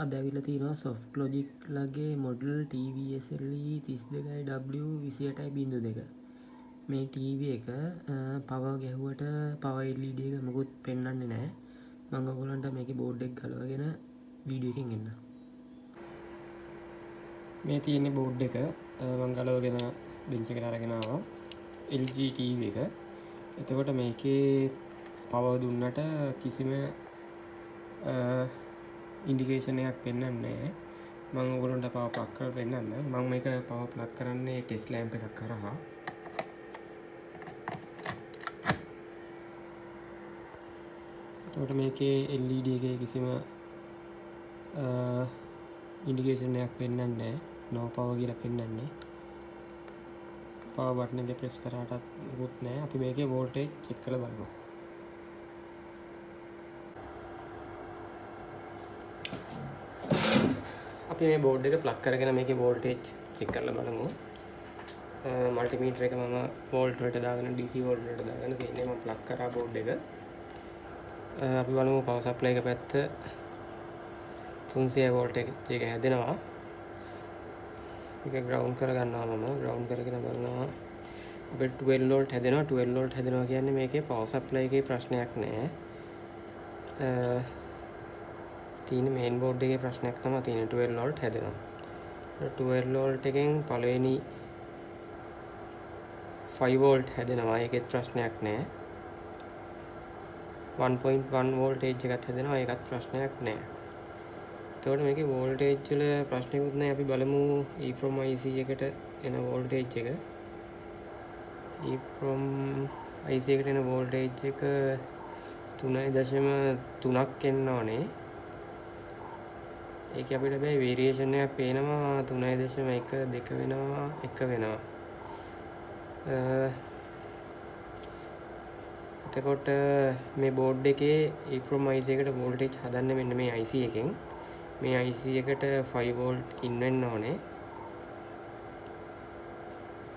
අද ඇවිල්ලා තියෙනවා soft logic ලගේ model TVSLE 32W28.02 මේ TV එක power ගැහුවට power LED එක මොකුත් පෙන්වන්නේ නැහැ. මම ඔයගොල්ලන්ට මේකේ board එක ගලවගෙන වීඩියෝ එකකින් එන්න. මේ තියෙන්නේ board එක මම ගලවගෙන bench එකට අරගෙන ආවා. LG TV එක. එතකොට මේකේ power දුන්නට කිසිම ඉන්ඩිකේෂන් එකක් පෙන්වන්නේ නැහැ. මම ඔයගොල්ලන්ට power plug කරලා පෙන්නන්න. මම මේක power plug කරන්නේ test lamp එකක් කරහා. එතකොට මේකේ LED එකේ කිසිම ඉන්ඩිකේෂන් එකක් පෙන්වන්නේ නැහැ. no power කියලා පෙන්වන්නේ. power button එක press කරාටත් මොකුත් නැහැ. අපි මේකේ voltage check කරලා බලමු. අපි මේ බෝඩ් එක ප්ලග් කරගෙන මේකේ වෝල්ටේජ් චෙක් කරලා බලමු. මල්ටිමීටර් එක මම වෝල්ට් වලට දාගෙන DC වෝල්ට් වලට දාගෙන තියෙන්නේ. මම ප්ලග් කරා බෝඩ් එක. අපි බලමු පවර් සප්ලයි එක පැත්ත 300 වෝල්ට් එක හැදෙනවා. ඒක ග්‍රවුන්ඩ් කරගන්නවා මම. ග්‍රවුන්ඩ් කරගෙන බලනවා. අපිට 12 වෝල්ට් හැදෙනවා. 12 වෝල්ට් හැදෙනවා කියන්නේ මේකේ පවර් සප්ලයි එකේ ප්‍රශ්නයක් නෑ. තියෙන මේන් බෝඩ් එකේ ප්‍රශ්නයක් තමයි තියෙන්නේ. 12 වෝල්ට් හැදෙනවා. 12 වෝල්ට් එකෙන් පළවෙනි 5 වෝල්ට් හැදෙනවා. ඒකෙත් ප්‍රශ්නයක් නෑ. 1.1 වෝල්ටේජ් එකක් හැදෙනවා. ඒකත් ප්‍රශ්නයක් නෑ. එතකොට මේකේ වෝල්ටේජ් වල ප්‍රශ්නයක්වත් නෑ. අපි බලමු EEPROM IC එකට එන වෝල්ටේජ් එක. EEPROM IC එකට එන වෝල්ටේජ් එක 3.3ක් එන්න ඕනේ. ඒක අපිට බෑ වේරියේෂන් එකක් පේනවා 3.1 2 වෙනවා 1 වෙනවා. එතකොට මේ බෝඩ් එකේ EEPROM IC එකට වෝල්ටේජ් හදන්නේ මෙන්න මේ IC එකෙන්. මේ IC එකට 5 වෝල්ට් ඉන් වෙන්න ඕනේ.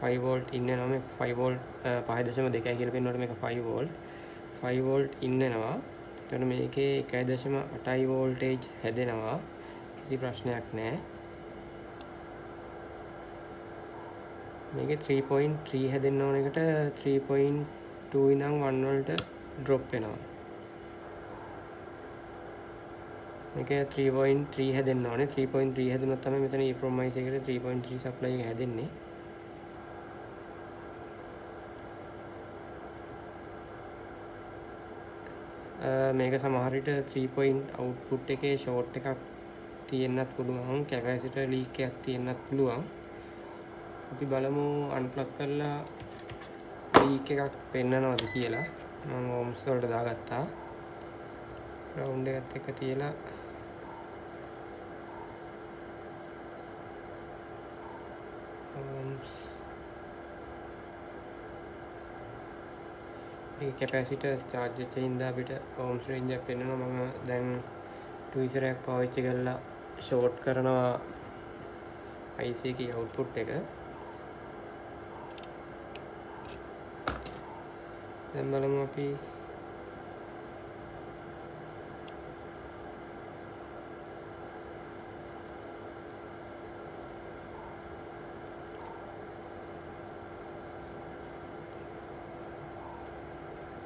5 වෝල්ට් ඉන් වෙනවා. මේ 5 වෝල්ට් 5.2යි කියලා පෙන්නනකොට මේක 5 වෝල්ට්. 5 වෝල්ට් ඉන් වෙනවා. එතකොට මේකේ 1.8යි වෝල්ටේජ් හැදෙනවා. කිසි ප්‍රශ්නයක් නැහැ. මේකේ 3.3 හැදෙන්න ඕන එකට 3.2 ඉඳන් 1 වලට ඩ්‍රොප් වෙනවා. මේකේ 3.3 හැදෙන්න ඕනේ. 3.3 හැදුනොත් තමයි මෙතන EEPROM IC එකට 3.3 සප්ලයි එක හැදෙන්නේ. මේක සමහර විට 3 output එකේ short එකක් තියෙන්නත් පුළුවන්. කැපැසිටර් ලීක් එකක් තියෙන්නත් පුළුවන්. අපි බලමු අන්ප්ලග් කරලා ලීක් එකක් පෙන්නනවද කියලා. මම ohms වලට දාගත්තා. ග්‍රවුන්ඩ් එකත් එක්ක තියලා ohms මේ කැපැසිටර් charge වෙච්ච හින්දා අපිට ohms range එක පෙන්නනවා. මම දැන් ට්විසර් එකක් පාවිච්චි කරලා ෂෝට් කරනවා IC එකේ output එක. දැන් බලමු අපි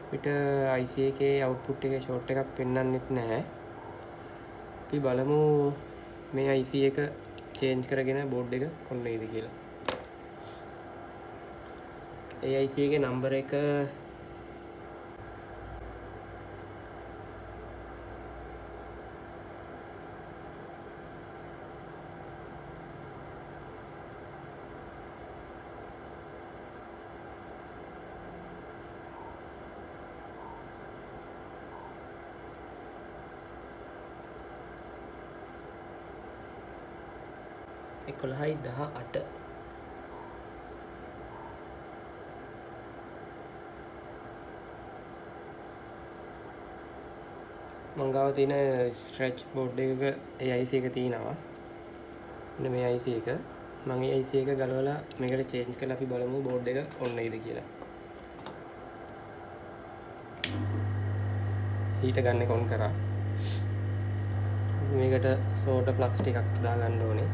අපිට IC එකේ output එකේ short එකක් පෙන්වන්නෙත් නැහැ. අපි බලමු මේ IC එක change කරගෙන board එක කොන්නේද කියලා. ඒ IC එකේ number එක එකොළහයි 18. මංගාව තියෙන ස්ට්‍රෙච් බෝඩ් එකක ඒ IC එක තියෙනවා. මෙන්න මේ IC එක. මම මේ IC එක ගලවලා මේකට චේන්ජ් කරලා අපි බලමු බෝඩ් එක ඔන් වෙයිද කියලා. හීටර් ගන්න එක ඔන් කරා. මේකට සෝට ෆ්ලක්ස් ටිකක් දාගන්න ඕනේ.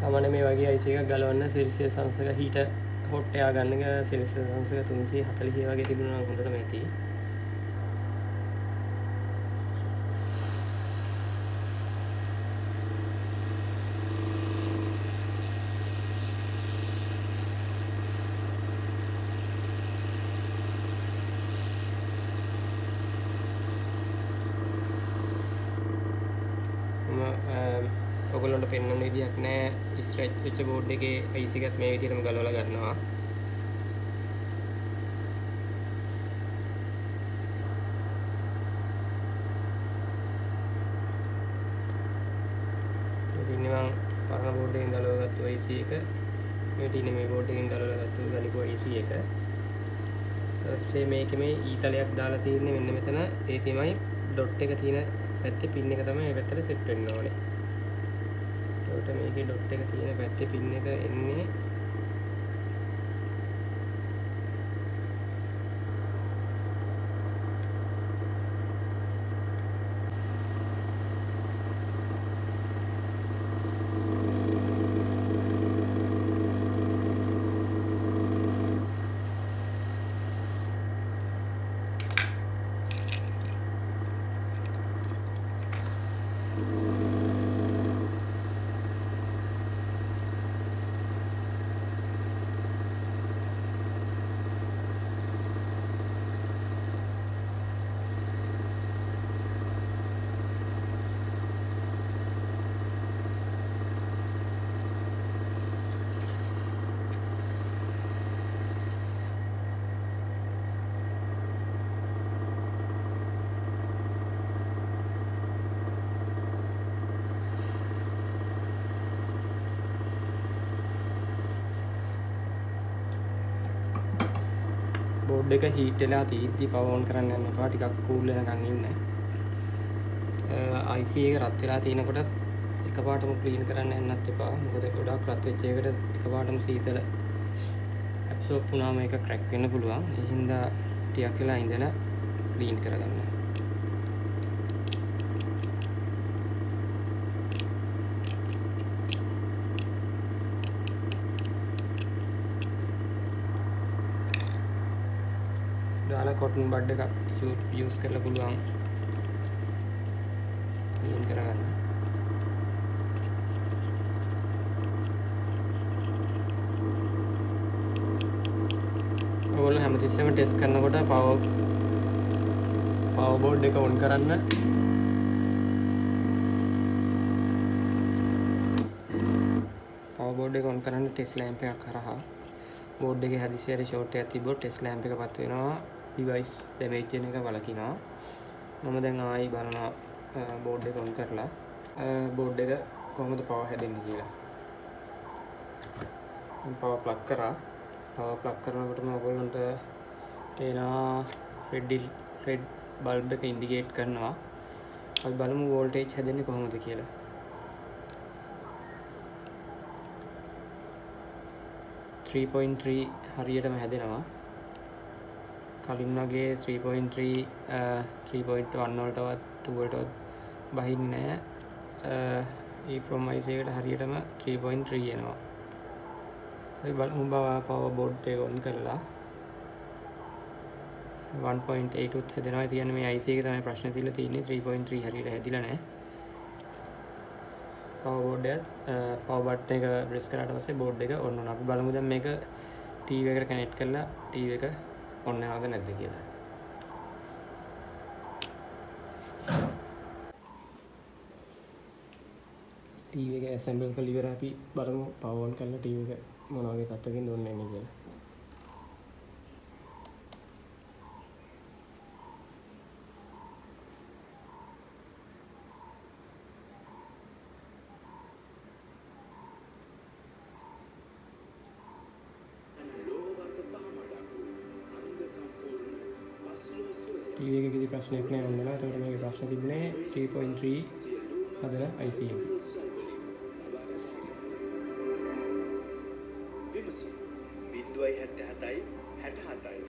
සාමාන්‍ය මේ වගේ අයිස් එකක් ගලවන්න සෙල්සියස් අංශක හීට හොට් එයා ගන්න එක සෙල්සියස් අංශක 340 වගේ තිබුණා නම් හොඳටම ඇති. ඔයගොල්ලන්ට පෙන්වන්න විදියක් නැහැ. ස්ට්‍රෙච් වෙච්ච බෝඩ් එකේ අයිස් එකත් මේ විදිහටම ගලවලා ගන්නවා. ඉතින් මම පරණ බෝඩ් එකෙන් ගලවගත්තු IC එක මේ තියෙන්නේ මේ බෝඩ් එකෙන් ගලවලා ගත්තු ගනිපු IC එක. ඊපස්සේ මේකේ මේ ඊතලයක් දාලා තියෙන්නේ මෙන්න මෙතන. ඒ තමයි ඩොට් එක තියෙන පැත්තේ පින් එක තමයි මේ පැත්තට සෙට් වෙන්න ඕනේ. එතකොට මේකේ ඩොට් එක තියෙන පැත්තේ පින් එක එන්නේ බෝඩ් එක හීට් වෙලා තියෙද්දි පවර් ඔන් කරන්න යන්න එපා. ටිකක් කූල් වෙනකන් ඉන්න. IC එක රත් වෙලා තියෙනකොටත් එකපාරටම ක්ලීන් කරන්න යන්නත් එපා. මොකද ගොඩක් රත් වෙච්ච එකට එකපාරටම සීතල ඇබ්සෝබ් වුණාම ඒක ක්‍රැක් වෙන්න පුළුවන්. ඒ හින්දා ටිකක් වෙලා ඉඳලා ක්ලීන් කරගන්න. දාලා කොටන් බඩ් එකක් යූස් කරලා පුළුවන් ක්ලීන් කරගන්න. ඔයගොල්ලෝ හැමතිස්සෙම ටෙස්ට් කරනකොට පවර් බෝඩ් එක ඔන් කරන්න. පවර් බෝඩ් එක ඔන් කරන්න ටෙස්ට් ලැම්ප් එකක් කරහා. බෝඩ් එකේ හදිසියෙ ෂෝට් එකක් තිබ්බොත් ටෙස්ට් ලැම්ප් එක පත් වෙනවා. ඩිවයිස් ඩැමේජ් වෙන එක වළකිනවා. මම දැන් ආයි බලනවා බෝඩ් එක ඔන් කරලා බෝඩ් එක කොහොමද පවර් හැදෙන්නේ කියලා. මම පවර් ප්ලග් කරා. පවර් ප්ලග් කරනකොටම ඔයගොල්ලන්ට එනවා රෙඩ් බල්බ් එක ඉන්ඩිකේට් කරනවා. අපි බලමු වෝල්ටේජ් හැදෙන්නේ කොහොමද කියලා. 3.3 හරියටම හැදෙනවා. කලින් වගේ 3.3 3.1 වලටවත් 2 වලටවත් බහින්නේ නැහැ. from IC එකට හරියටම 3.3 එනවා. අපි බලමු පවර් බෝඩ් එක ඔන් කරලා 1.8 උත් හැදෙනවා. කියන්නේ මේ IC එක තමයි ප්‍රශ්නේ තියලා තියෙන්නේ. 3.3 හරියට හැදිලා නැහැ. පවර් බෝඩ් එක පවර් බටන් එක ප්‍රෙස් කරාට පස්සේ බෝඩ් එක ඔන් වෙනවා. අපි බලමු දැන් මේක TV එකට කනෙක්ට් කරලා TV එක ඔන් වෙනවද නැද්ද කියලා. TV එක ඇසෙම්බල් කරලා ඉවර අපි බලමු පවර් ඔන් කරලා TV එක මොන වගේ තත්ත්වකින්ද ඔන් වෙන්නේ කියලා. ලෝවර්ග පහමඩංගු අංග සම්පූර්ණ පස්ලෝ සුවය ටීවී එකේ කිසි ප්‍රශ්නයක් නැහැ වන්දනා. ඒතකොට මේකේ ප්‍රශ්න තිබුණේ 3.3 හදන IC එකේ. විමසීම 0.77යි 67යි